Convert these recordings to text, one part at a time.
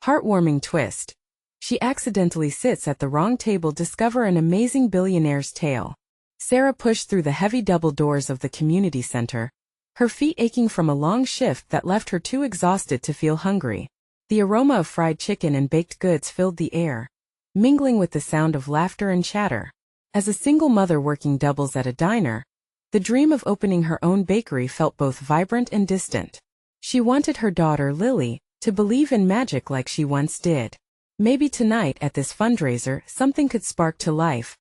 Heartwarming twist. She accidentally sits at the wrong table. Discover an amazing billionaire's tale. Sarah pushed through the heavy double doors of the community center, her feet aching from a long shift that left her too exhausted to feel hungry. The aroma of fried chicken and baked goods filled the air, mingling with the sound of laughter and chatter. As a single mother working doubles at a diner, the dream of opening her own bakery felt both vibrant and distant. She wanted her daughter, Lily, to believe in magic like she once did. Maybe tonight at this fundraiser something could spark to life.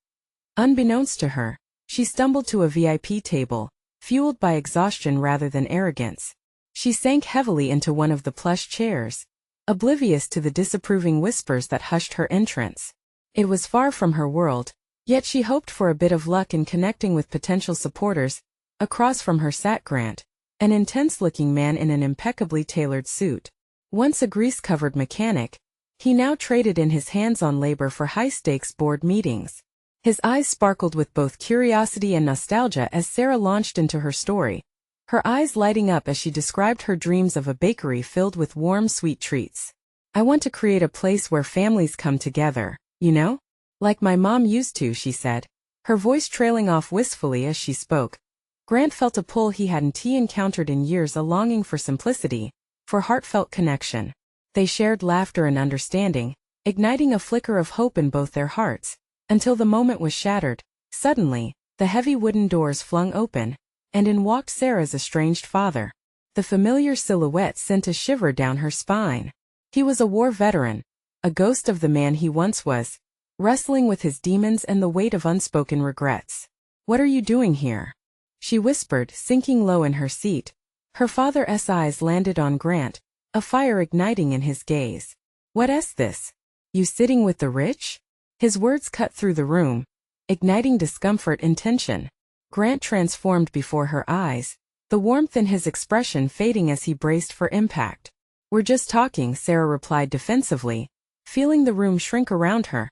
Unbeknownst to her, she stumbled to a VIP table, fueled by exhaustion rather than arrogance. She sank heavily into one of the plush chairs, oblivious to the disapproving whispers that hushed her entrance. It was far from her world, yet she hoped for a bit of luck in connecting with potential supporters. Across from her sat Grant, an intense-looking man in an impeccably tailored suit. Once a grease-covered mechanic, he now traded in his hands-on labor for high-stakes board meetings. His eyes sparkled with both curiosity and nostalgia as Sarah launched into her story, her eyes lighting up as she described her dreams of a bakery filled with warm, sweet treats. "I want to create a place where families come together, you know? Like my mom used to," she said, her voice trailing off wistfully as she spoke. Grant felt a pull he hadn't encountered in years, a longing for simplicity, for heartfelt connection. They shared laughter and understanding, igniting a flicker of hope in both their hearts, until the moment was shattered. Suddenly, the heavy wooden doors flung open, and in walked Sarah's estranged father. The familiar silhouette sent a shiver down her spine. He was a war veteran, a ghost of the man he once was, wrestling with his demons and the weight of unspoken regrets. "What are you doing here?" she whispered, sinking low in her seat. Her father's eyes landed on Grant, a fire igniting in his gaze. "What's this? You sitting with the rich?" His words cut through the room, igniting discomfort and tension. Grant transformed before her eyes, the warmth in his expression fading as he braced for impact. "We're just talking," Sarah replied defensively, feeling the room shrink around her,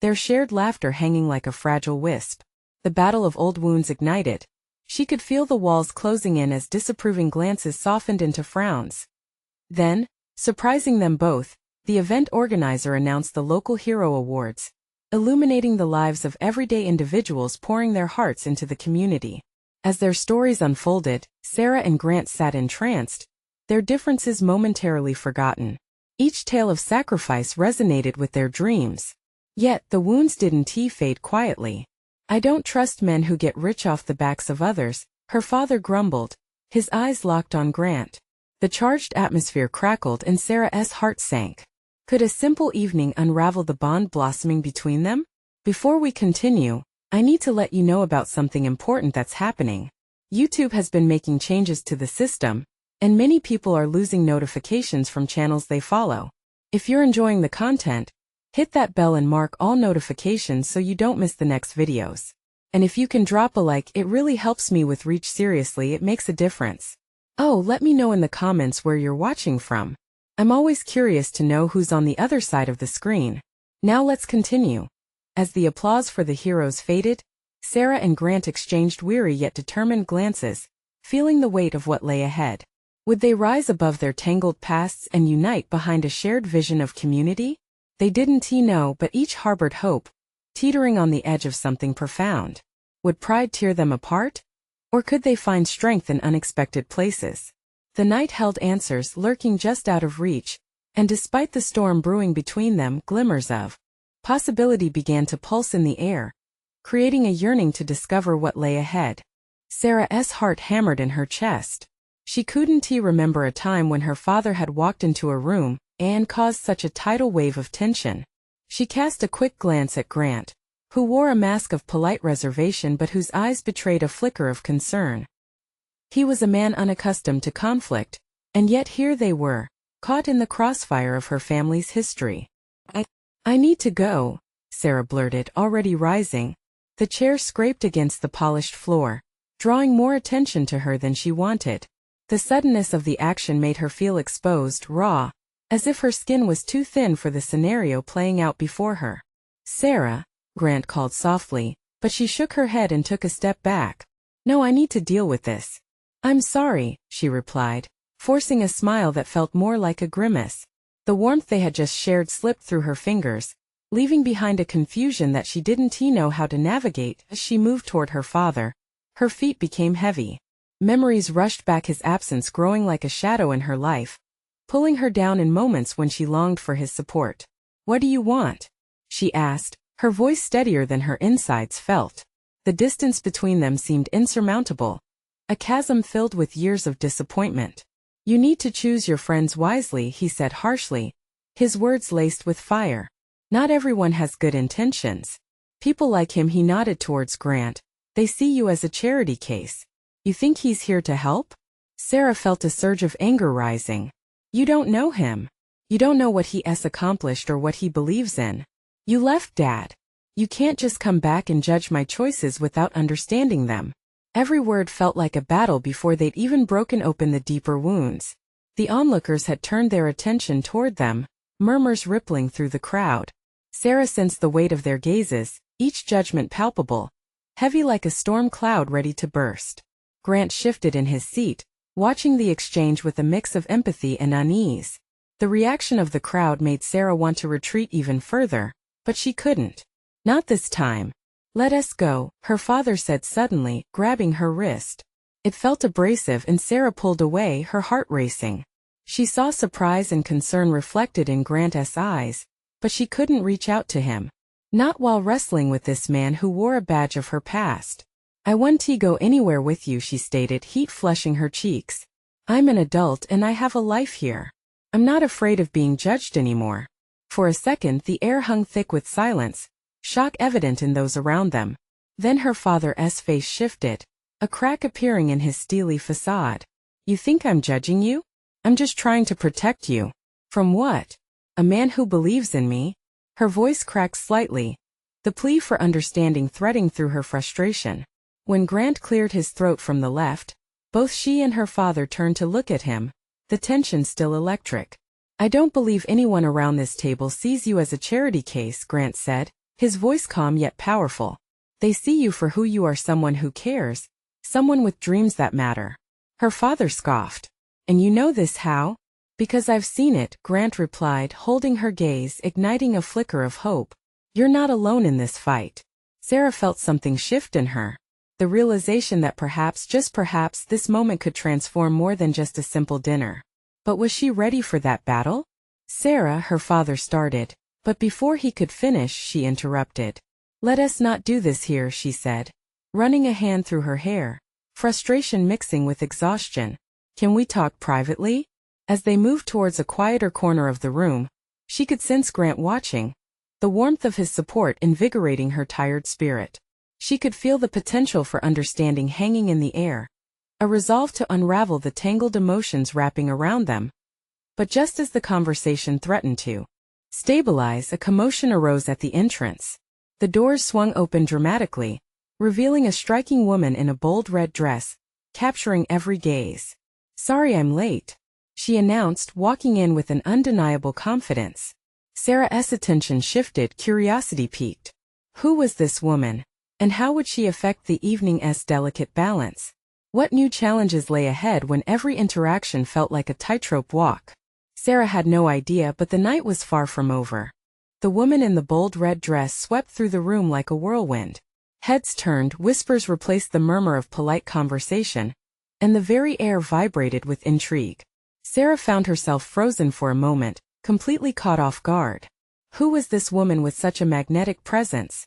their shared laughter hanging like a fragile wisp. The battle of old wounds ignited. She could feel the walls closing in as disapproving glances softened into frowns. Then, surprising them both, the event organizer announced the local hero awards, illuminating the lives of everyday individuals pouring their hearts into the community. As their stories unfolded, Sarah and Grant sat entranced, their differences momentarily forgotten. Each tale of sacrifice resonated with their dreams. Yet the wounds didn't fade quietly. "I don't trust men who get rich off the backs of others," her father grumbled, his eyes locked on Grant. The charged atmosphere crackled and Sarah's heart sank. Could a simple evening unravel the bond blossoming between them? "Before we continue, I need to let you know about something important that's happening. YouTube has been making changes to the system, and many people are losing notifications from channels they follow. If you're enjoying the content, hit that bell and mark all notifications so you don't miss the next videos. And if you can drop a like, it really helps me with reach. Seriously, it makes a difference. Oh, let me know in the comments where you're watching from. I'm always curious to know who's on the other side of the screen." Now let's continue. As the applause for the heroes faded, Sarah and Grant exchanged weary yet determined glances, feeling the weight of what lay ahead. Would they rise above their tangled pasts and unite behind a shared vision of community? They didn't know, but each harbored hope, teetering on the edge of something profound. Would pride tear them apart? Or could they find strength in unexpected places? The night held answers lurking just out of reach, and despite the storm brewing between them, glimmers of possibility began to pulse in the air, creating a yearning to discover what lay ahead. Sarah's heart hammered in her chest. She couldn't remember a time when her father had walked into a room and caused such a tidal wave of tension. She cast a quick glance at Grant, who wore a mask of polite reservation but whose eyes betrayed a flicker of concern. He was a man unaccustomed to conflict, and yet here they were, caught in the crossfire of her family's history. I need to go," Sarah blurted, already rising. The chair scraped against the polished floor, drawing more attention to her than she wanted. The suddenness of the action made her feel exposed, raw, as if her skin was too thin for the scenario playing out before her. "Sarah," Grant called softly, but she shook her head and took a step back. "No, I need to deal with this." "I'm sorry," she replied, forcing a smile that felt more like a grimace. The warmth they had just shared slipped through her fingers, leaving behind a confusion that she didn't know how to navigate. As she moved toward her father, her feet became heavy. Memories rushed back, his absence growing like a shadow in her life, pulling her down in moments when she longed for his support. "What do you want?" she asked, her voice steadier than her insides felt. The distance between them seemed insurmountable, a chasm filled with years of disappointment. "You need to choose your friends wisely," he said harshly, his words laced with fire. "Not everyone has good intentions. People like him," he nodded towards Grant. "They see you as a charity case. You think he's here to help?" Sarah felt a surge of anger rising. "You don't know him. You don't know what he's accomplished or what he believes in. You left Dad. You can't just come back and judge my choices without understanding them." Every word felt like a battle before they'd even broken open the deeper wounds. The onlookers had turned their attention toward them, murmurs rippling through the crowd. Sarah sensed the weight of their gazes, each judgment palpable, heavy like a storm cloud ready to burst. Grant shifted in his seat, watching the exchange with a mix of empathy and unease. The reaction of the crowd made Sarah want to retreat even further, but she couldn't. "Not this time. Let us go," her father said suddenly, grabbing her wrist. It felt abrasive and Sarah pulled away, her heart racing. She saw surprise and concern reflected in Grant's eyes, but she couldn't reach out to him. Not while wrestling with this man who wore a badge of her past. "I want to go anywhere with you," she stated, heat flushing her cheeks. "I'm an adult and I have a life here. I'm not afraid of being judged anymore." For a second the air hung thick with silence, shock evident in those around them. Then her father's face shifted, a crack appearing in his steely facade. "You think I'm judging you? I'm just trying to protect you." "From what? A man who believes in me?" Her voice cracked slightly, the plea for understanding threading through her frustration. When Grant cleared his throat from the left, both she and her father turned to look at him, the tension still electric. "I don't believe anyone around this table sees you as a charity case," Grant said, his voice calm yet powerful. "They see you for who you are, someone who cares, someone with dreams that matter." Her father scoffed. "And you know this how?" "Because I've seen it," Grant replied, holding her gaze, igniting a flicker of hope. "You're not alone in this fight." Sarah felt something shift in her. The realization that perhaps, just perhaps, this moment could transform more than just a simple dinner. But was she ready for that battle? "Sarah," her father started, but before he could finish, she interrupted. "Let us not do this here," she said, running a hand through her hair, frustration mixing with exhaustion. "Can we talk privately?" As they moved towards a quieter corner of the room, she could sense Grant watching, the warmth of his support invigorating her tired spirit. She could feel the potential for understanding hanging in the air, a resolve to unravel the tangled emotions wrapping around them. But just as the conversation threatened to stabilize, a commotion arose at the entrance. The doors swung open dramatically, revealing a striking woman in a bold red dress, capturing every gaze. "Sorry I'm late," she announced, walking in with an undeniable confidence. Sarah's attention shifted, curiosity piqued. Who was this woman? And how would she affect the evening's delicate balance? What new challenges lay ahead when every interaction felt like a tightrope walk? Sarah had no idea, but the night was far from over. The woman in the bold red dress swept through the room like a whirlwind. Heads turned, whispers replaced the murmur of polite conversation, and the very air vibrated with intrigue. Sarah found herself frozen for a moment, completely caught off guard. Who was this woman with such a magnetic presence?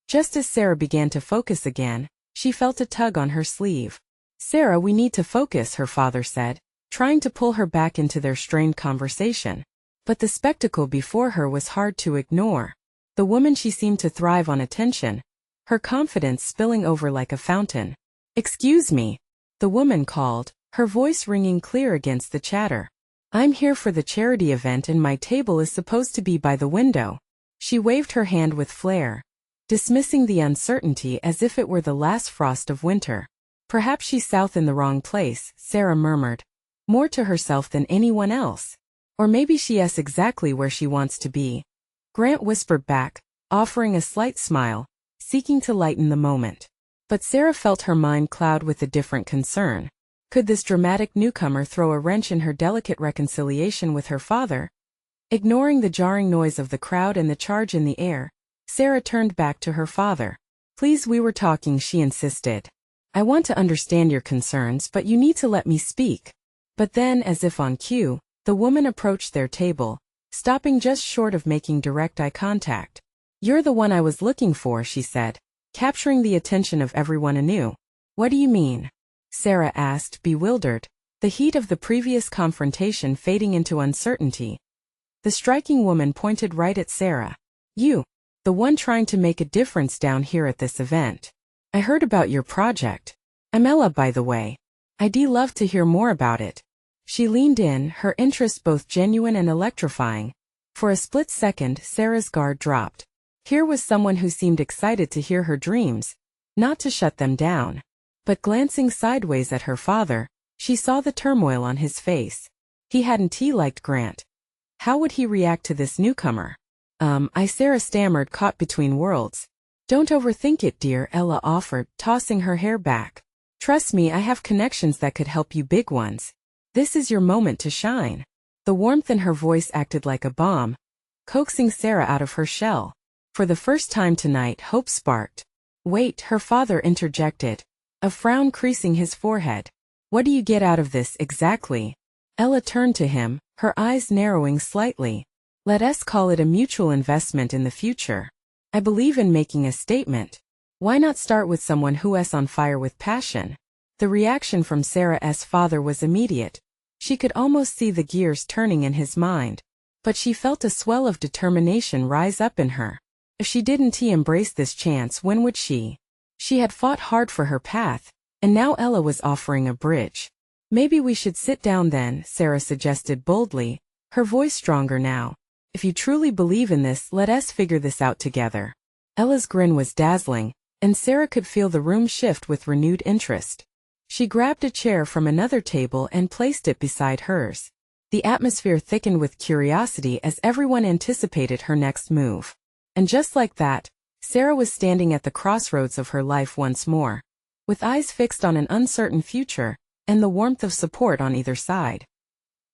Just as Sarah began to focus again, she felt a tug on her sleeve. "Sarah, we need to focus," her father said, trying to pull her back into their strained conversation. But the spectacle before her was hard to ignore. The woman, she seemed to thrive on attention, her confidence spilling over like a fountain. "Excuse me," the woman called, her voice ringing clear against the chatter. "I'm here for the charity event and my table is supposed to be by the window." She waved her hand with flair, dismissing the uncertainty as if it were the last frost of winter. "Perhaps she's south in the wrong place," Sarah murmured, more to herself than anyone else. "Or maybe she's exactly where she wants to be," Grant whispered back, offering a slight smile, seeking to lighten the moment. But Sarah felt her mind cloud with a different concern. Could this dramatic newcomer throw a wrench in her delicate reconciliation with her father? Ignoring the jarring noise of the crowd and the charge in the air, Sarah turned back to her father. Please, we were talking, she insisted. I want to understand your concerns, but you need to let me speak. But then, as if on cue, the woman approached their table, stopping just short of making direct eye contact. You're the one I was looking for, she said, capturing the attention of everyone anew. What do you mean? Sarah asked, bewildered, the heat of the previous confrontation fading into uncertainty. The striking woman pointed right at Sarah. You, the one trying to make a difference down here at this event. I heard about your project. I'm Ella, by the way. I'd love to hear more about it. She leaned in, her interest both genuine and electrifying. For a split second, Sarah's guard dropped. Here was someone who seemed excited to hear her dreams, not to shut them down. But glancing sideways at her father, she saw the turmoil on his face. He hadn't liked Grant. How would he react to this newcomer? Sarah stammered, caught between worlds. Don't overthink it, dear, Ella offered, tossing her hair back. Trust me, I have connections that could help you, big ones. This is your moment to shine. The warmth in her voice acted like a bomb, coaxing Sarah out of her shell. For the first time tonight, hope sparked. Wait, her father interjected, a frown creasing his forehead. What do you get out of this, exactly? Ella turned to him, her eyes narrowing slightly. Let us call it a mutual investment in the future. I believe in making a statement. Why not start with someone who's on fire with passion? The reaction from Sarah's father was immediate. She could almost see the gears turning in his mind. But she felt a swell of determination rise up in her. If she didn't embrace this chance, when would she? She had fought hard for her path, and now Ella was offering a bridge. Maybe we should sit down then, Sarah suggested boldly, her voice stronger now. If you truly believe in this, let us figure this out together. Ella's grin was dazzling, and Sarah could feel the room shift with renewed interest. She grabbed a chair from another table and placed it beside hers. The atmosphere thickened with curiosity as everyone anticipated her next move. And just like that, Sarah was standing at the crossroads of her life once more, with eyes fixed on an uncertain future, and the warmth of support on either side.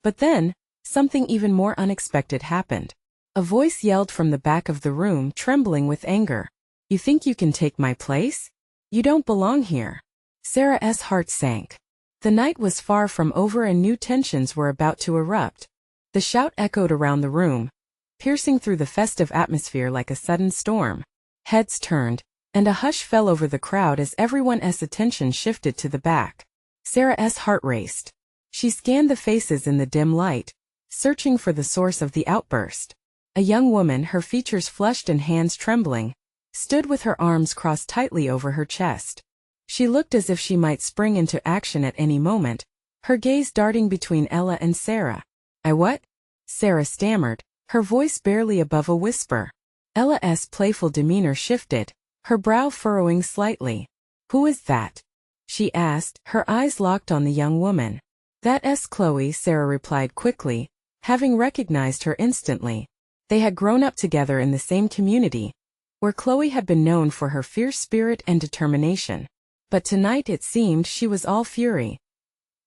But then, something even more unexpected happened. A voice yelled from the back of the room, trembling with anger. You think you can take my place? You don't belong here. Sarah's heart sank. The night was far from over and new tensions were about to erupt. The shout echoed around the room, piercing through the festive atmosphere like a sudden storm. Heads turned, and a hush fell over the crowd as everyone's attention shifted to the back. Sarah's heart raced. She scanned the faces in the dim light, searching for the source of the outburst. A young woman, her features flushed and hands trembling, stood with her arms crossed tightly over her chest. She looked as if she might spring into action at any moment, her gaze darting between Ella and Sarah. What? Sarah stammered, her voice barely above a whisper. Ella's playful demeanor shifted, her brow furrowing slightly. Who is that? She asked, her eyes locked on the young woman. That's Chloe, Sarah replied quickly, having recognized her instantly. They had grown up together in the same community, where Chloe had been known for her fierce spirit and determination. But tonight it seemed she was all fury.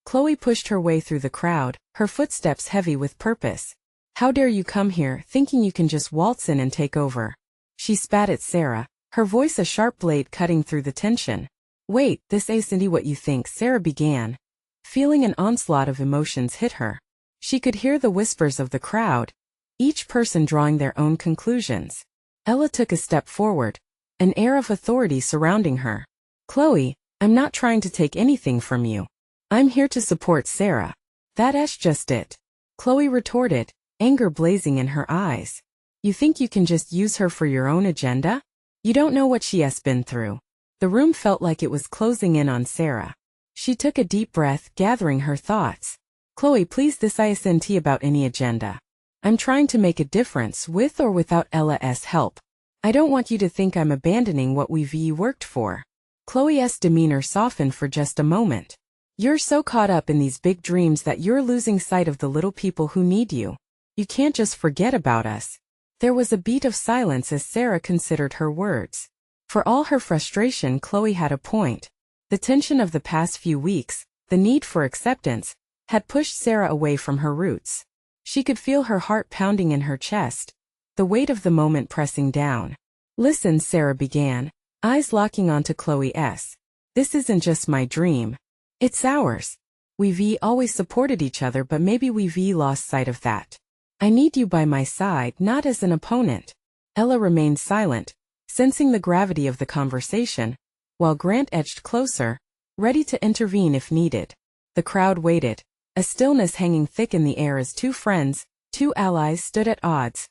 Chloe pushed her way through the crowd, her footsteps heavy with purpose. How dare you come here, thinking you can just waltz in and take over? She spat at Sarah, her voice a sharp blade cutting through the tension. Wait, this isn't what you think, Sarah began. Feeling an onslaught of emotions hit her. She could hear the whispers of the crowd, each person drawing their own conclusions. Ella took a step forward, an air of authority surrounding her. Chloe, I'm not trying to take anything from you. I'm here to support Sarah. That's just it. Chloe retorted, anger blazing in her eyes. You think you can just use her for your own agenda? You don't know what she has been through. The room felt like it was closing in on Sarah. She took a deep breath, gathering her thoughts. Chloe, please, this isn't about any agenda. I'm trying to make a difference with or without Ella's help. I don't want you to think I'm abandoning what we've worked for. Chloe's demeanor softened for just a moment. You're so caught up in these big dreams that you're losing sight of the little people who need you. You can't just forget about us. There was a beat of silence as Sarah considered her words. For all her frustration, Chloe had a point. The tension of the past few weeks, the need for acceptance, had pushed Sarah away from her roots. She could feel her heart pounding in her chest, the weight of the moment pressing down. Listen, Sarah began, eyes locking onto Chloe's. This isn't just my dream. It's ours. We've always supported each other, but maybe we've lost sight of that. I need you by my side, not as an opponent. Ella remained silent, sensing the gravity of the conversation, while Grant edged closer, ready to intervene if needed. The crowd waited, a stillness hanging thick in the air as two friends, two allies stood at odds.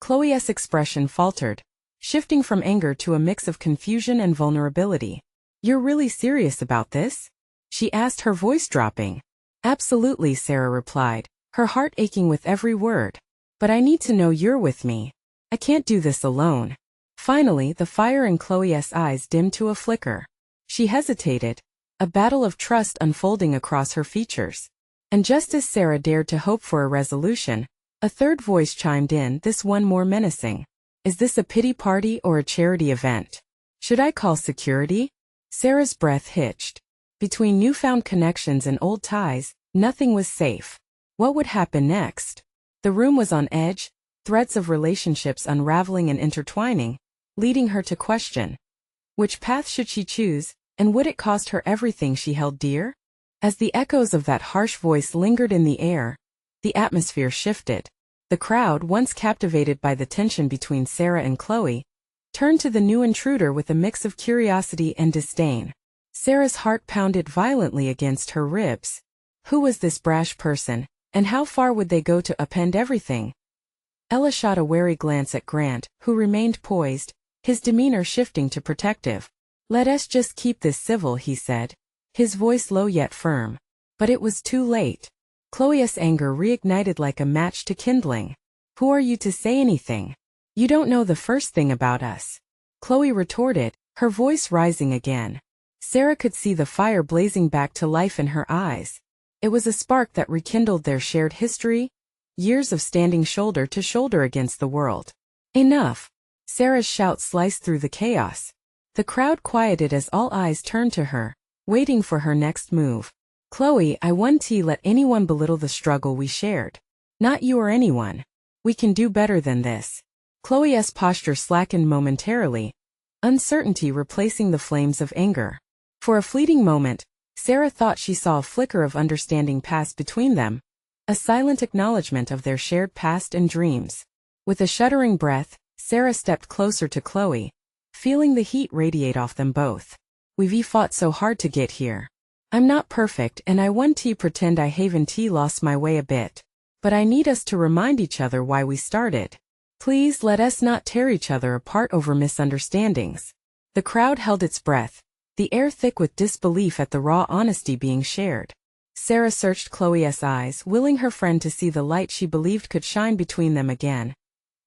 Chloe's expression faltered, shifting from anger to a mix of confusion and vulnerability. You're really serious about this? She asked, her voice dropping. Absolutely, Sarah replied, her heart aching with every word. But I need to know you're with me. I can't do this alone. Finally, the fire in Chloe's eyes dimmed to a flicker. She hesitated, a battle of trust unfolding across her features. And just as Sarah dared to hope for a resolution, a third voice chimed in, this one more menacing. Is this a pity party or a charity event? Should I call security? Sarah's breath hitched. Between newfound connections and old ties, nothing was safe. What would happen next? The room was on edge, threads of relationships unraveling and intertwining, leading her to question. Which path should she choose, and would it cost her everything she held dear? As the echoes of that harsh voice lingered in the air, the atmosphere shifted. The crowd, once captivated by the tension between Sarah and Chloe, turned to the new intruder with a mix of curiosity and disdain. Sarah's heart pounded violently against her ribs. Who was this brash person, and how far would they go to upend everything? Ella shot a wary glance at Grant, who remained poised, his demeanor shifting to protective. Let us just keep this civil, he said, his voice low yet firm. But it was too late. Chloe's anger reignited like a match to kindling. Who are you to say anything? You don't know the first thing about us. Chloe retorted, her voice rising again. Sarah could see the fire blazing back to life in her eyes. It was a spark that rekindled their shared history, years of standing shoulder to shoulder against the world. Enough! Sarah's shout sliced through the chaos. The crowd quieted as all eyes turned to her, waiting for her next move. Chloe, I won't let anyone belittle the struggle we shared. Not you or anyone. We can do better than this. Chloe's posture slackened momentarily, uncertainty replacing the flames of anger. For a fleeting moment, Sarah thought she saw a flicker of understanding pass between them, a silent acknowledgement of their shared past and dreams. With a shuddering breath, Sarah stepped closer to Chloe, feeling the heat radiate off them both. We've fought so hard to get here. I'm not perfect and I won't pretend I haven't lost my way a bit. But I need us to remind each other why we started. Please let us not tear each other apart over misunderstandings. The crowd held its breath, the air thick with disbelief at the raw honesty being shared. Sarah searched Chloe's eyes, willing her friend to see the light she believed could shine between them again.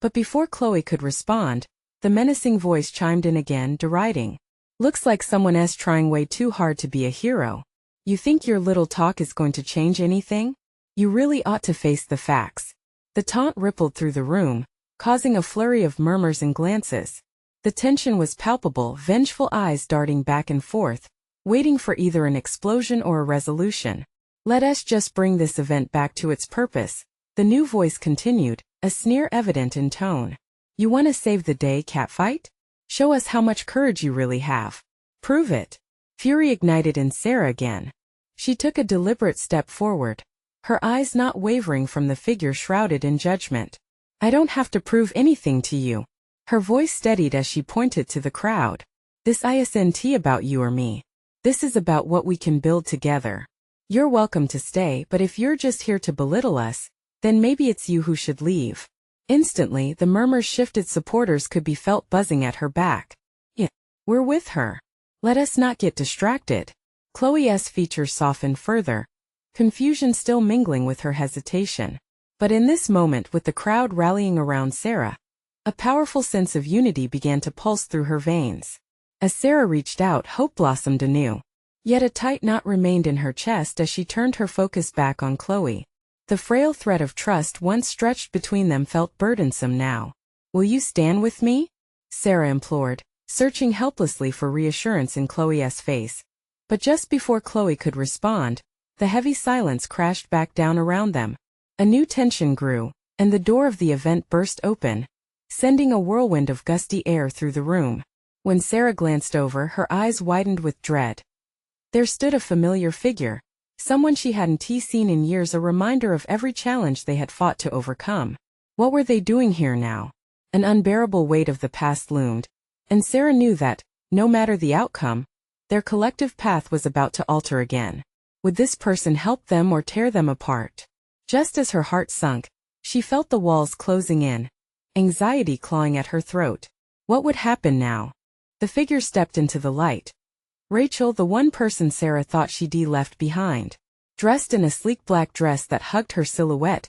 But before Chloe could respond, the menacing voice chimed in again, deriding. Looks like someone else trying way too hard to be a hero. You think your little talk is going to change anything? You really ought to face the facts. The taunt rippled through the room, causing a flurry of murmurs and glances. The tension was palpable, vengeful eyes darting back and forth, waiting for either an explosion or a resolution. Let us just bring this event back to its purpose, the new voice continued, a sneer evident in tone. You want to save the day, catfight? Show us how much courage you really have. Prove it. Fury ignited in Sarah again. She took a deliberate step forward, her eyes not wavering from the figure shrouded in judgment. I don't have to prove anything to you. Her voice steadied as she pointed to the crowd. This isn't about you or me. This is about what we can build together. You're welcome to stay, but if you're just here to belittle us, then maybe it's you who should leave. Instantly, the murmurs shifted. Supporters could be felt buzzing at her back. Yeah, we're with her. Let us not get distracted. Chloe's features softened further, confusion still mingling with her hesitation. But in this moment, with the crowd rallying around Sarah, a powerful sense of unity began to pulse through her veins. As Sarah reached out, hope blossomed anew. Yet a tight knot remained in her chest as she turned her focus back on Chloe. The frail thread of trust once stretched between them felt burdensome now. Will you stand with me? Sarah implored, searching helplessly for reassurance in Chloe's face. But just before Chloe could respond, the heavy silence crashed back down around them. A new tension grew, and the door of the event burst open, sending a whirlwind of gusty air through the room. When Sarah glanced over, her eyes widened with dread. There stood a familiar figure, someone she hadn't seen in years, a reminder of every challenge they had fought to overcome. What were they doing here now? An unbearable weight of the past loomed, and Sarah knew that, no matter the outcome, their collective path was about to alter again. Would this person help them or tear them apart? Just as her heart sunk, she felt the walls closing in, anxiety clawing at her throat. What would happen now? The figure stepped into the light. Rachel, the one person Sarah thought she'd left behind. Dressed in a sleek black dress that hugged her silhouette,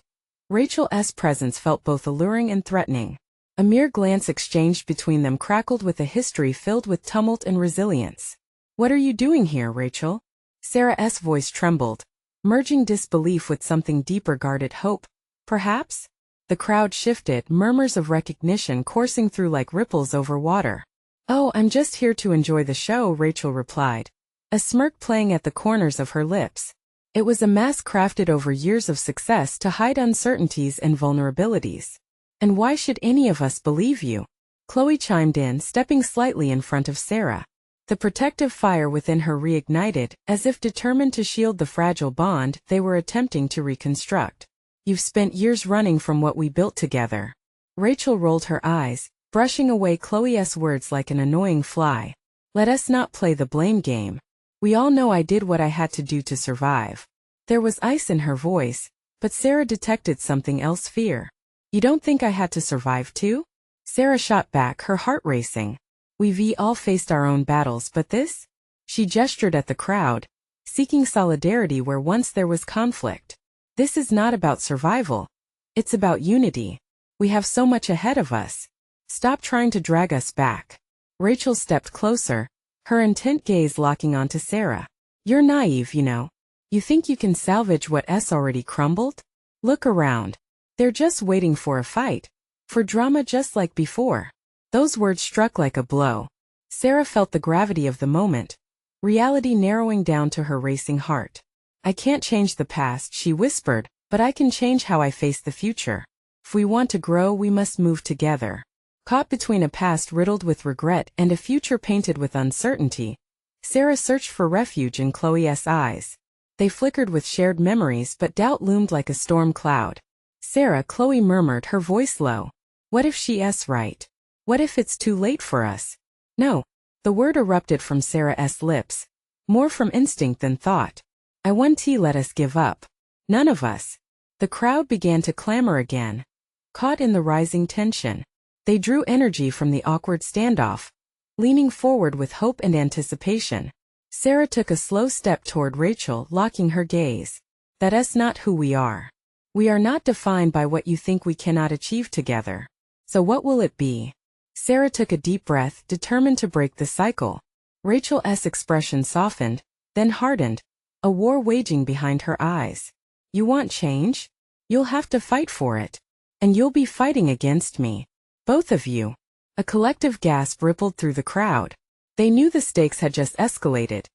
Rachel's presence felt both alluring and threatening. A mere glance exchanged between them crackled with a history filled with tumult and resilience. "What are you doing here, Rachel?" Sarah's voice trembled, merging disbelief with something deeper, guarded hope. Perhaps? The crowd shifted, murmurs of recognition coursing through like ripples over water. "Oh, I'm just here to enjoy the show," Rachel replied, a smirk playing at the corners of her lips. It was a mask crafted over years of success to hide uncertainties and vulnerabilities. "And why should any of us believe you?" Chloe chimed in, stepping slightly in front of Sarah. The protective fire within her reignited, as if determined to shield the fragile bond they were attempting to reconstruct. "You've spent years running from what we built together." Rachel rolled her eyes, brushing away Chloe's words like an annoying fly. "Let us not play the blame game. We all know I did what I had to do to survive." There was ice in her voice, but Sarah detected something else: fear. "You don't think I had to survive too?" Sarah shot back, her heart racing. "We've all faced our own battles, but this?" She gestured at the crowd, seeking solidarity where once there was conflict. "This is not about survival. It's about unity. We have so much ahead of us. Stop trying to drag us back." Rachel stepped closer, her intent gaze locking onto Sarah. "You're naive, you know. You think you can salvage what's already crumbled? Look around. They're just waiting for a fight. For drama just like before." Those words struck like a blow. Sarah felt the gravity of the moment, reality narrowing down to her racing heart. "I can't change the past," she whispered, "but I can change how I face the future. If we want to grow, we must move together." Caught between a past riddled with regret and a future painted with uncertainty, Sarah searched for refuge in Chloe's eyes. They flickered with shared memories, but doubt loomed like a storm cloud. "Sarah," Chloe murmured, her voice low. "What if she's right? What if it's too late for us?" "No." The word erupted from Sarah's lips, more from instinct than thought. "I want to let us give up. None of us." The crowd began to clamor again, caught in the rising tension. They drew energy from the awkward standoff, leaning forward with hope and anticipation. Sarah took a slow step toward Rachel, locking her gaze. "That's not who we are. We are not defined by what you think we cannot achieve together. So what will it be?" Sarah took a deep breath, determined to break the cycle. Rachel's expression softened, then hardened, a war waging behind her eyes. "You want change? You'll have to fight for it. And you'll be fighting against me. Both of you." A collective gasp rippled through the crowd. They knew the stakes had just escalated,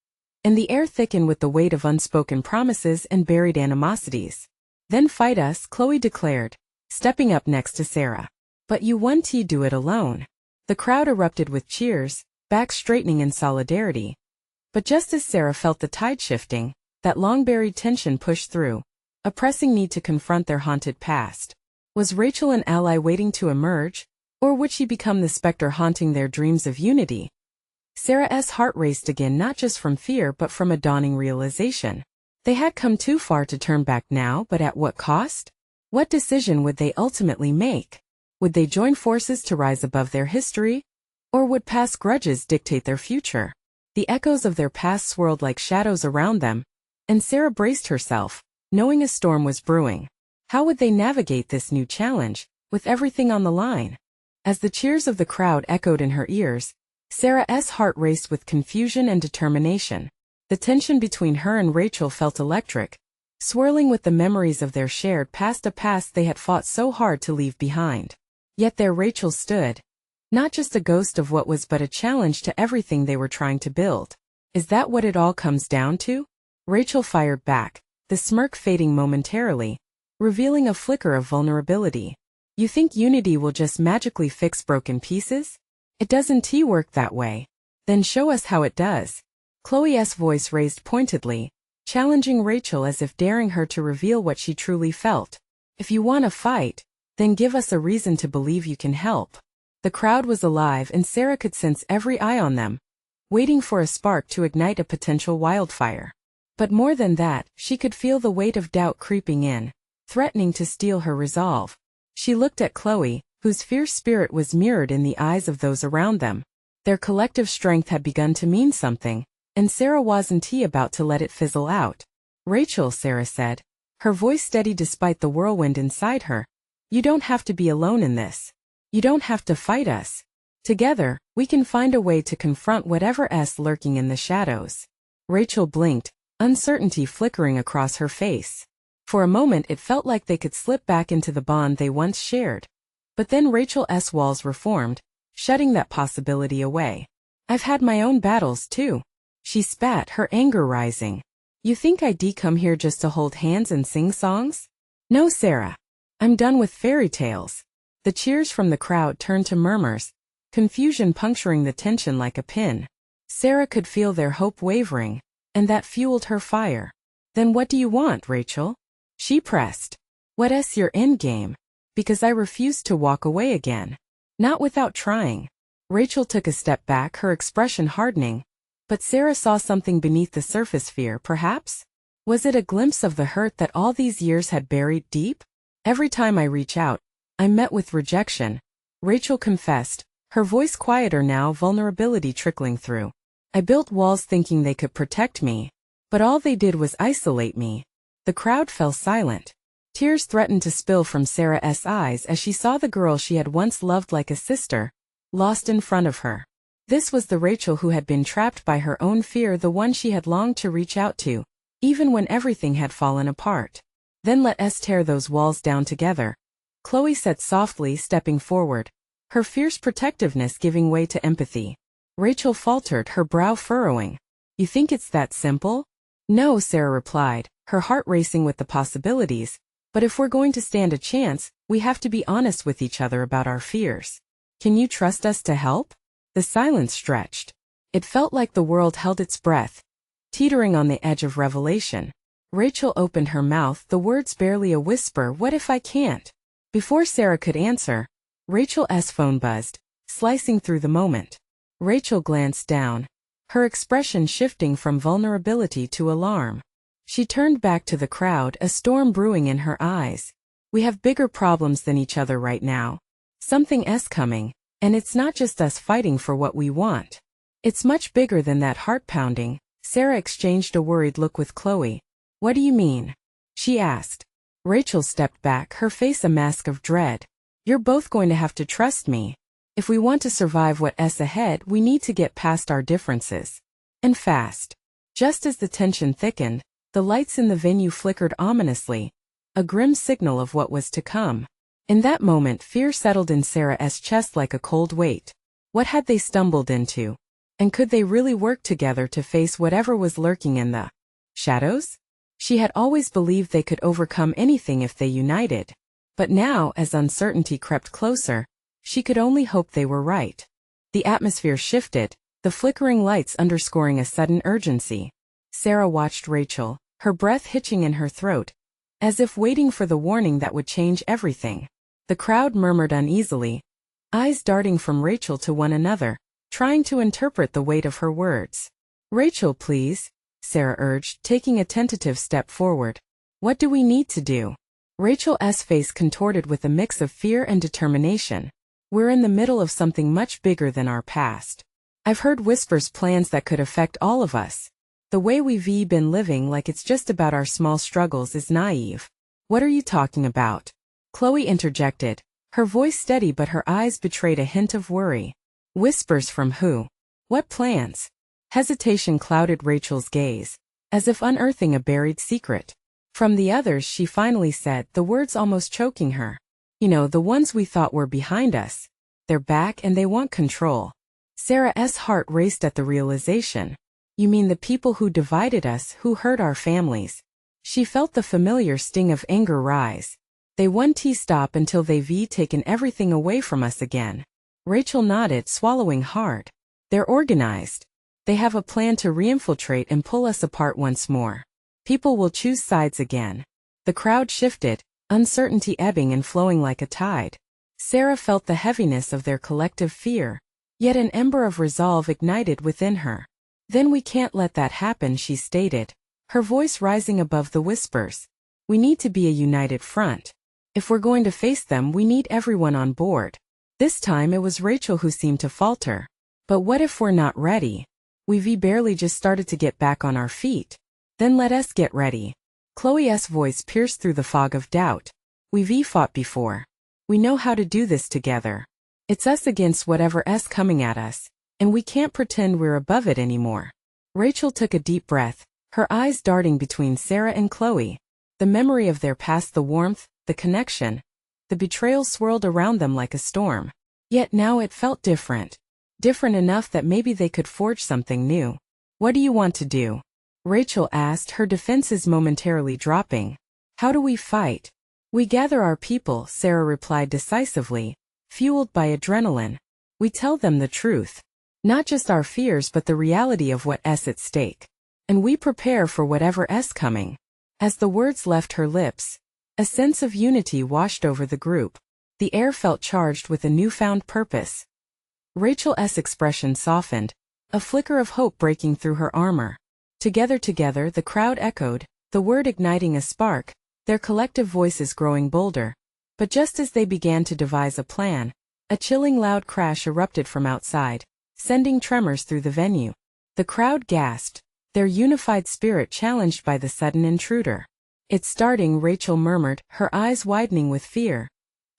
and the air thickened with the weight of unspoken promises and buried animosities. "Then fight us," Chloe declared, stepping up next to Sarah. "But you want to do it alone." The crowd erupted with cheers, backs straightening in solidarity. But just as Sarah felt the tide shifting, that long-buried tension pushed through, a pressing need to confront their haunted past. Was Rachel an ally waiting to emerge, or would she become the specter haunting their dreams of unity? Sarah's heart raced again, not just from fear but from a dawning realization. They had come too far to turn back now, but at what cost? What decision would they ultimately make? Would they join forces to rise above their history? Or would past grudges dictate their future? The echoes of their past swirled like shadows around them, and Sarah braced herself, knowing a storm was brewing. How would they navigate this new challenge, with everything on the line? As the cheers of the crowd echoed in her ears, Sarah's heart raced with confusion and determination. The tension between her and Rachel felt electric, swirling with the memories of their shared past, a past they had fought so hard to leave behind. Yet there Rachel stood, not just a ghost of what was but a challenge to everything they were trying to build. "Is that what it all comes down to?" Rachel fired back, the smirk fading momentarily. revealing a flicker of vulnerability. You think unity will just magically fix broken pieces? It doesn't work that way. Then show us how it does. Chloe's voice raised pointedly, challenging Rachel as if daring her to reveal what she truly felt. If you want to fight, then give us a reason to believe you can help. The crowd was alive and Sarah could sense every eye on them, waiting for a spark to ignite a potential wildfire. But more than that, she could feel the weight of doubt creeping in, threatening to steal her resolve. She looked at Chloe, whose fierce spirit was mirrored in the eyes of those around them. Their collective strength had begun to mean something, and Sarah wasn't about to let it fizzle out. Rachel, Sarah said, her voice steady despite the whirlwind inside her. You don't have to be alone in this. You don't have to fight us. Together, we can find a way to confront whatever's lurking in the shadows. Rachel blinked, uncertainty flickering across her face. For a moment it felt like they could slip back into the bond they once shared. But then Rachel's walls reformed, shutting that possibility away. I've had my own battles too. She spat, her anger rising. You think I'd come here just to hold hands and sing songs? No, Sarah. I'm done with fairy tales. The cheers from the crowd turned to murmurs, confusion puncturing the tension like a pin. Sarah could feel their hope wavering, and that fueled her fire. Then what do you want, Rachel? She pressed. What's your endgame? Because I refused to walk away again. Not without trying. Rachel took a step back, her expression hardening. But Sarah saw something beneath the surface. Fear, perhaps? Was it a glimpse of the hurt that all these years had buried deep? Every time I reach out, I'm met with rejection, Rachel confessed, her voice quieter now, vulnerability trickling through. I built walls thinking they could protect me, but all they did was isolate me. The crowd fell silent. Tears threatened to spill from Sarah's eyes as she saw the girl she had once loved like a sister, lost in front of her. This was the Rachel who had been trapped by her own fear, the one she had longed to reach out to, even when everything had fallen apart. Then let us tear those walls down together, Chloe said softly, stepping forward, her fierce protectiveness giving way to empathy. Rachel faltered, her brow furrowing. You think it's that simple? No, Sarah replied, her heart racing with the possibilities. But if we're going to stand a chance, we have to be honest with each other about our fears. Can you trust us to help? The silence stretched. It felt like the world held its breath, teetering on the edge of revelation. Rachel opened her mouth, the words barely a whisper. What if I can't? Before Sarah could answer, Rachel's phone buzzed, slicing through the moment. Rachel glanced down, her expression shifting from vulnerability to alarm. She turned back to the crowd, a storm brewing in her eyes. We have bigger problems than each other right now. Something's coming, and it's not just us fighting for what we want. It's much bigger than that. Heart-pounding. Sarah exchanged a worried look with Chloe. What do you mean? She asked. Rachel stepped back, her face a mask of dread. You're both going to have to trust me. If we want to survive what's ahead, we need to get past our differences. And fast. Just as the tension thickened, the lights in the venue flickered ominously, a grim signal of what was to come. In that moment, fear settled in Sarah's chest like a cold weight. What had they stumbled into? And could they really work together to face whatever was lurking in the shadows? She had always believed they could overcome anything if they united. But now, as uncertainty crept closer, she could only hope they were right. The atmosphere shifted, the flickering lights underscoring a sudden urgency. Sarah watched Rachel, her breath hitching in her throat, as if waiting for the warning that would change everything. The crowd murmured uneasily, eyes darting from Rachel to one another, trying to interpret the weight of her words. Rachel, please, Sarah urged, taking a tentative step forward. What do we need to do? Rachel's face contorted with a mix of fear and determination. We're in the middle of something much bigger than our past. I've heard whispers, plans that could affect all of us. The way we've been living like it's just about our small struggles is naive. What are you talking about? Chloe interjected, her voice steady but her eyes betrayed a hint of worry. Whispers from who? What plans? Hesitation clouded Rachel's gaze, as if unearthing a buried secret. From the others, she finally said, the words almost choking her. You know, the ones we thought were behind us. They're back and they want control. Sarah's heart raced at the realization. You mean the people who divided us, who hurt our families? She felt the familiar sting of anger rise. They won't stop until they've taken everything away from us again. Rachel nodded, swallowing hard. They're organized. They have a plan to reinfiltrate and pull us apart once more. People will choose sides again. The crowd shifted, uncertainty ebbing and flowing like a tide. Sarah felt the heaviness of their collective fear, yet an ember of resolve ignited within her. Then we can't let that happen, she stated, her voice rising above the whispers. We need to be a united front. If we're going to face them, we need everyone on board. This time it was Rachel who seemed to falter. But what if we're not ready? We've barely just started to get back on our feet. Then let us get ready. Chloe's voice pierced through the fog of doubt. We've fought before. We know how to do this together. It's us against whatever's coming at us, and we can't pretend we're above it anymore. Rachel took a deep breath, her eyes darting between Sarah and Chloe. The memory of their past, the warmth, the connection, the betrayal swirled around them like a storm. Yet now it felt different. Different enough that maybe they could forge something new. What do you want to do? Rachel asked, her defenses momentarily dropping. How do we fight? We gather our people, Sarah replied decisively, fueled by adrenaline. We tell them the truth. Not just our fears but the reality of what's at stake. And we prepare for whatever's coming. As the words left her lips, a sense of unity washed over the group. The air felt charged with a newfound purpose. Rachel's expression softened, a flicker of hope breaking through her armor. Together, the crowd echoed, the word igniting a spark, their collective voices growing bolder. But just as they began to devise a plan, a chilling loud crash erupted from outside, sending tremors through the venue. The crowd gasped, their unified spirit challenged by the sudden intruder. It's starting, Rachel murmured, her eyes widening with fear.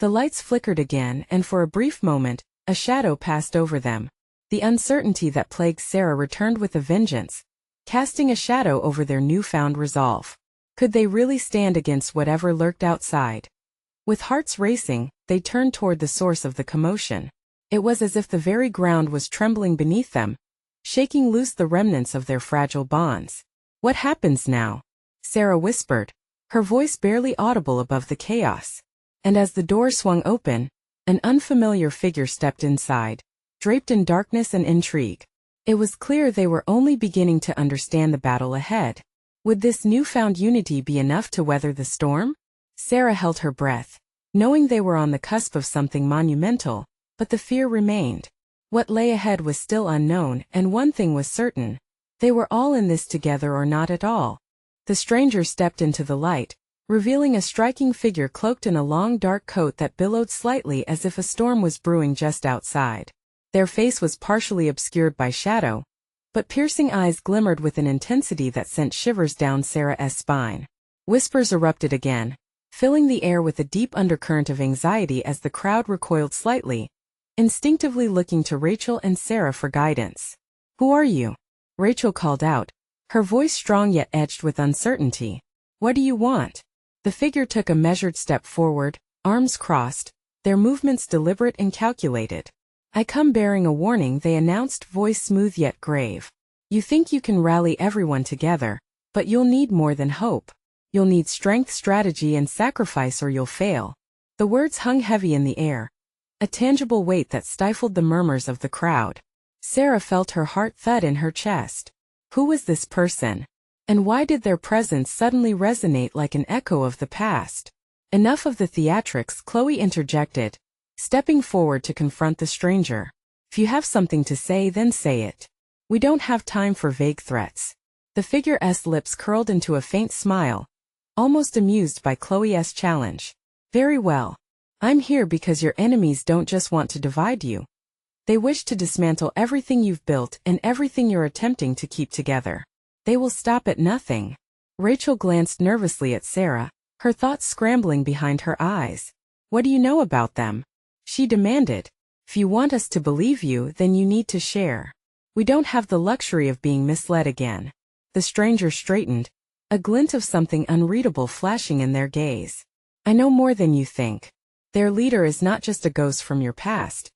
The lights flickered again, and for a brief moment, a shadow passed over them. The uncertainty that plagued Sarah returned with a vengeance, casting a shadow over their newfound resolve. Could they really stand against whatever lurked outside? With hearts racing, they turned toward the source of the commotion. It was as if the very ground was trembling beneath them, shaking loose the remnants of their fragile bonds. What happens now? Sarah whispered, her voice barely audible above the chaos. And as the door swung open, an unfamiliar figure stepped inside, draped in darkness and intrigue. It was clear they were only beginning to understand the battle ahead. Would this newfound unity be enough to weather the storm? Sarah held her breath, knowing they were on the cusp of something monumental, but the fear remained. What lay ahead was still unknown, and one thing was certain. They were all in this together or not at all. The stranger stepped into the light, revealing a striking figure cloaked in a long dark coat that billowed slightly as if a storm was brewing just outside. Their face was partially obscured by shadow, but piercing eyes glimmered with an intensity that sent shivers down Sarah's spine. Whispers erupted again, filling the air with a deep undercurrent of anxiety as the crowd recoiled slightly, instinctively looking to Rachel and Sarah for guidance. Who are you? Rachel called out, her voice strong yet edged with uncertainty. What do you want? The figure took a measured step forward, arms crossed, their movements deliberate and calculated. I come bearing a warning, they announced, voice smooth yet grave. You think you can rally everyone together, but you'll need more than hope. You'll need strength, strategy, and sacrifice, or you'll fail. The words hung heavy in the air, a tangible weight that stifled the murmurs of the crowd. Sarah felt her heart thud in her chest. Who was this person? And why did their presence suddenly resonate like an echo of the past? Enough of the theatrics, Chloe interjected, stepping forward to confront the stranger. If you have something to say, then say it. We don't have time for vague threats. The figure's lips curled into a faint smile, almost amused by Chloe's challenge. Very well. I'm here because your enemies don't just want to divide you. They wish to dismantle everything you've built and everything you're attempting to keep together. They will stop at nothing. Rachel glanced nervously at Sarah, her thoughts scrambling behind her eyes. What do you know about them? She demanded. If you want us to believe you, then you need to share. We don't have the luxury of being misled again. The stranger straightened, a glint of something unreadable flashing in their gaze. I know more than you think. Their leader is not just a ghost from your past.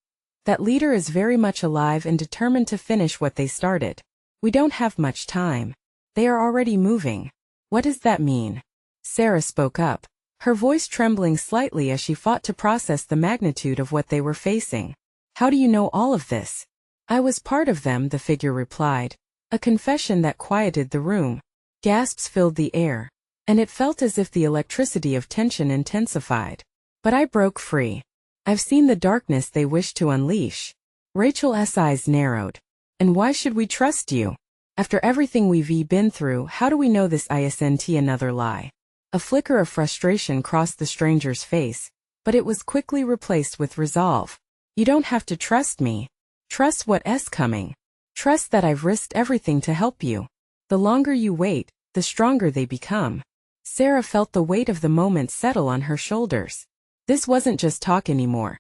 That leader is very much alive and determined to finish what they started. We don't have much time. They are already moving. What does that mean? Sarah spoke up, her voice trembling slightly as she fought to process the magnitude of what they were facing. How do you know all of this? I was part of them, the figure replied, a confession that quieted the room. Gasps filled the air, and it felt as if the electricity of tension intensified. But I broke free. I've seen the darkness they wish to unleash. Rachel's eyes narrowed. And why should we trust you? After everything we've been through, how do we know this isn't another lie? A flicker of frustration crossed the stranger's face, but it was quickly replaced with resolve. You don't have to trust me. Trust what's coming. Trust that I've risked everything to help you. The longer you wait, the stronger they become. Sarah felt the weight of the moment settle on her shoulders. This wasn't just talk anymore.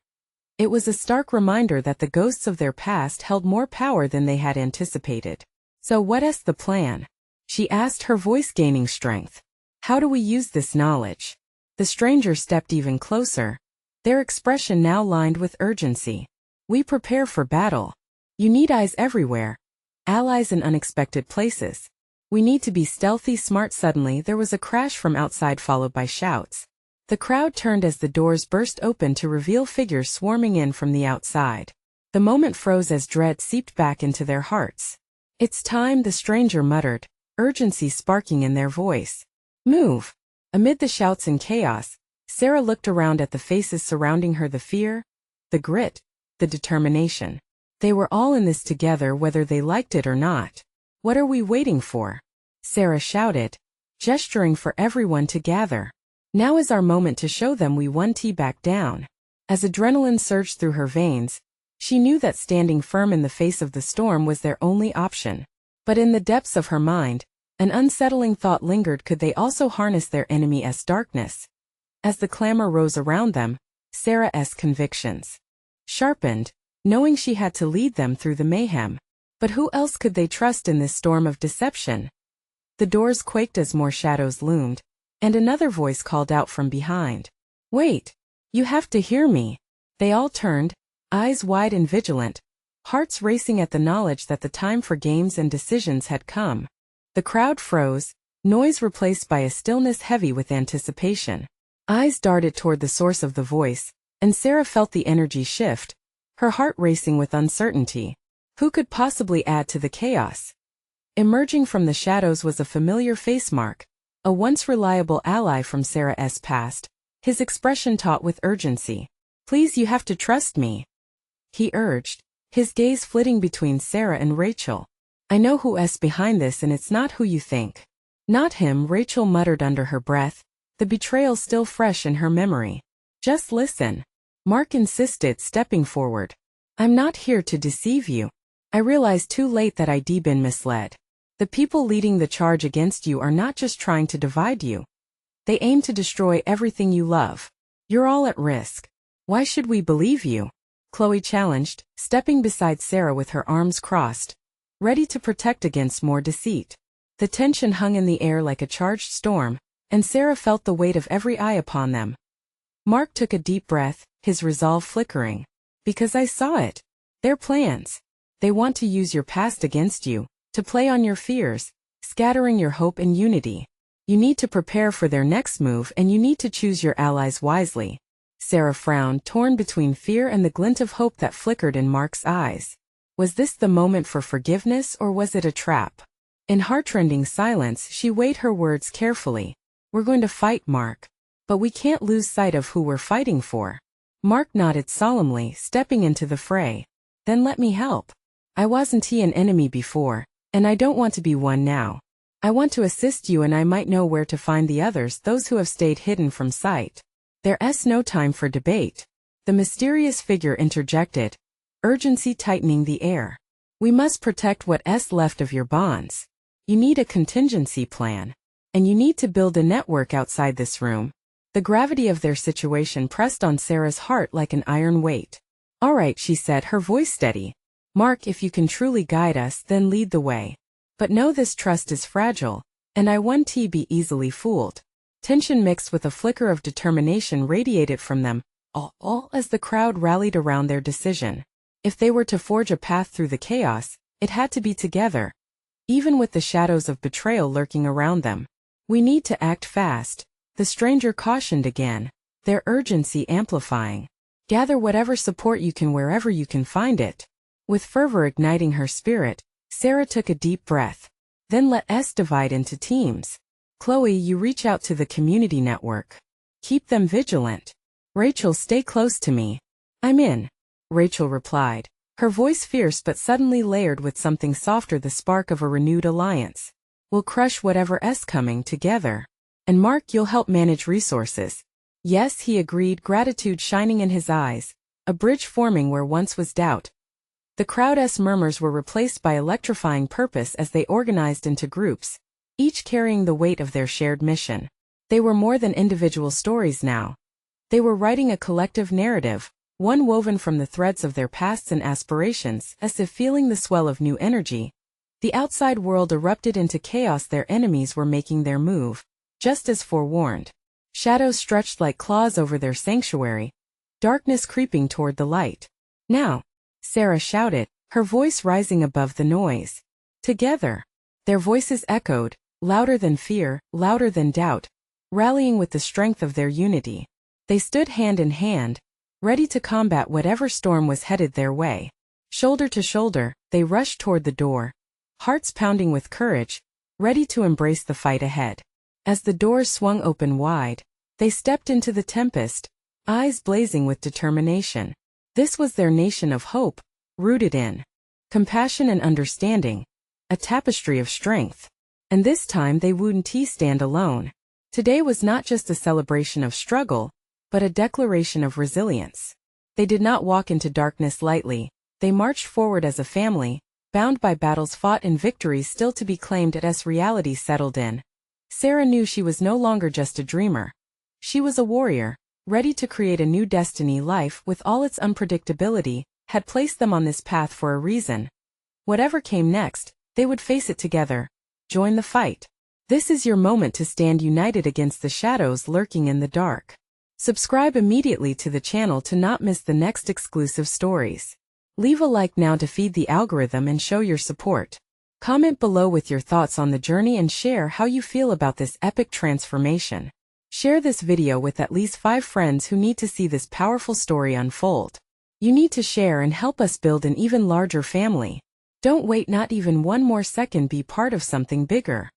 It was a stark reminder that the ghosts of their past held more power than they had anticipated. So what's the plan? She asked, her voice gaining strength. How do we use this knowledge? The stranger stepped even closer, their expression now lined with urgency. We prepare for battle. You need eyes everywhere. Allies in unexpected places. We need to be stealthy, smart. Suddenly there was a crash from outside followed by shouts. The crowd turned as the doors burst open to reveal figures swarming in from the outside. The moment froze as dread seeped back into their hearts. It's time, the stranger muttered, urgency sparking in their voice. Move. Amid the shouts and chaos, Sarah looked around at the faces surrounding her, the fear, the grit, the determination. They were all in this together whether they liked it or not. What are we waiting for? Sarah shouted, gesturing for everyone to gather. Now is our moment to show them we won't back down. As adrenaline surged through her veins, she knew that standing firm in the face of the storm was their only option. But in the depths of her mind, an unsettling thought lingered: could they also harness their enemy's darkness? As the clamor rose around them, Sarah's convictions sharpened, knowing she had to lead them through the mayhem. But who else could they trust in this storm of deception? The doors quaked as more shadows loomed, and another voice called out from behind. Wait! You have to hear me! They all turned, eyes wide and vigilant, hearts racing at the knowledge that the time for games and decisions had come. The crowd froze, noise replaced by a stillness heavy with anticipation. Eyes darted toward the source of the voice, and Sarah felt the energy shift, her heart racing with uncertainty. Who could possibly add to the chaos? Emerging from the shadows was a familiar face, Mark, a once reliable ally from Sarah's past, his expression taut with urgency. Please, you have to trust me, he urged, his gaze flitting between Sarah and Rachel. I know who's behind this, and it's not who you think. Not him, Rachel muttered under her breath, the betrayal still fresh in her memory. Just listen, Mark insisted, stepping forward. I'm not here to deceive you. I realized too late that I'd been misled. The people leading the charge against you are not just trying to divide you. They aim to destroy everything you love. You're all at risk. Why should we believe you? Chloe challenged, stepping beside Sarah with her arms crossed, ready to protect against more deceit. The tension hung in the air like a charged storm, and Sarah felt the weight of every eye upon them. Mark took a deep breath, his resolve flickering. Because I saw it. Their plans. They want to use your past against you, to play on your fears, scattering your hope and unity. You need to prepare for their next move, and you need to choose your allies wisely. Sarah frowned, torn between fear and the glint of hope that flickered in Mark's eyes. Was this the moment for forgiveness, or was it a trap? In heartrending silence, she weighed her words carefully. We're going to fight, Mark. But we can't lose sight of who we're fighting for. Mark nodded solemnly, stepping into the fray. Then let me help. I wasn't an enemy before, and I don't want to be one now. I want to assist you, and I might know where to find the others, those who have stayed hidden from sight. There's no time for debate. The mysterious figure interjected, urgency tightening the air. We must protect what's left of your bonds. You need a contingency plan. And you need to build a network outside this room. The gravity of their situation pressed on Sarah's heart like an iron weight. All right, she said, her voice steady. Mark, if you can truly guide us, then lead the way. But know this trust is fragile, and I won't be easily fooled. Tension mixed with a flicker of determination radiated from them, all as the crowd rallied around their decision. If they were to forge a path through the chaos, it had to be together. Even with the shadows of betrayal lurking around them. We need to act fast, the stranger cautioned again, their urgency amplifying. Gather whatever support you can wherever you can find it. With fervor igniting her spirit, Sarah took a deep breath. Then let us divide into teams. Chloe, you reach out to the community network. Keep them vigilant. Rachel, stay close to me. I'm in, Rachel replied, her voice fierce but suddenly layered with something softer, the spark of a renewed alliance. We'll crush whatever's coming together. And Mark, you'll help manage resources. Yes, he agreed, gratitude shining in his eyes, a bridge forming where once was doubt. The crowd's murmurs were replaced by electrifying purpose as they organized into groups, each carrying the weight of their shared mission. They were more than individual stories now. They were writing a collective narrative, one woven from the threads of their pasts and aspirations. As if feeling the swell of new energy, the outside world erupted into chaos. Their enemies were making their move, just as forewarned. Shadows stretched like claws over their sanctuary, darkness creeping toward the light. Now, Sarah shouted, her voice rising above the noise. Together. Their voices echoed, louder than fear, louder than doubt, rallying with the strength of their unity. They stood hand in hand, ready to combat whatever storm was headed their way. Shoulder to shoulder, they rushed toward the door, hearts pounding with courage, ready to embrace the fight ahead. As the doors swung open wide, they stepped into the tempest, eyes blazing with determination. This was their nation of hope, rooted in compassion and understanding, a tapestry of strength. And this time they wouldn't stand alone. Today was not just a celebration of struggle, but a declaration of resilience. They did not walk into darkness lightly. They marched forward as a family, bound by battles fought and victories still to be claimed as reality settled in. Sarah knew she was no longer just a dreamer. She was a warrior, ready to create a new destiny. Life, with all its unpredictability, had placed them on this path for a reason. Whatever came next, they would face it together. Join the fight. This is your moment to stand united against the shadows lurking in the dark. Subscribe immediately to the channel to not miss the next exclusive stories. Leave a like now to feed the algorithm and show your support. Comment below with your thoughts on the journey and share how you feel about this epic transformation. Share this video with at least 5 friends who need to see this powerful story unfold. You need to share and help us build an even larger family. Don't wait not even one more second, be part of something bigger.